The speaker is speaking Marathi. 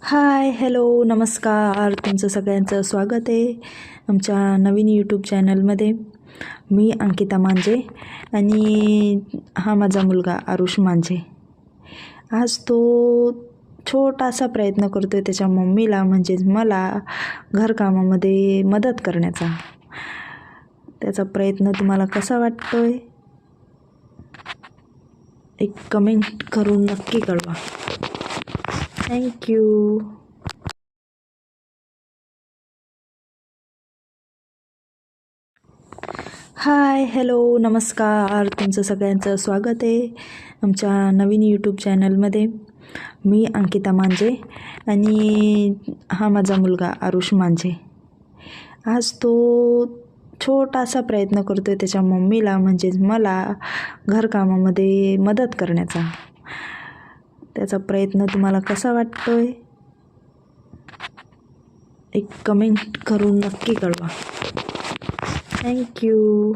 हाय, हॅलो, नमस्कार. तुमचं सगळ्यांचं स्वागत आहे आमच्या नवीन यूट्यूब चॅनलमध्ये. मी अंकिता मांजे आणि हा माझा मुलगा आरुष मांजे. आज तो छोटासा प्रयत्न करतो आहे त्याच्या मम्मीला म्हणजेच मला घरकामामध्ये मदत करण्याचा. त्याचा प्रयत्न तुम्हाला कसा वाटतो आहे एक कमेंट करून नक्की कळवा. थँक्यू. हाय, हॅलो, नमस्कार. तुमचं सगळ्यांचं स्वागत आहे आमच्या नवीन यूट्यूब चॅनलमध्ये. मी अंकिता मांजे आणि हा माझा मुलगा आरुष मांजे. आज तो छोटासा प्रयत्न करतो आहे त्याच्या मम्मीला म्हणजेच मला घरकामामध्ये मदत करण्याचा. त्याचा प्रयत्न तुम्हाला कसा वाटतो आहे एक कमेंट करून नक्की कळवा. थँक्यू.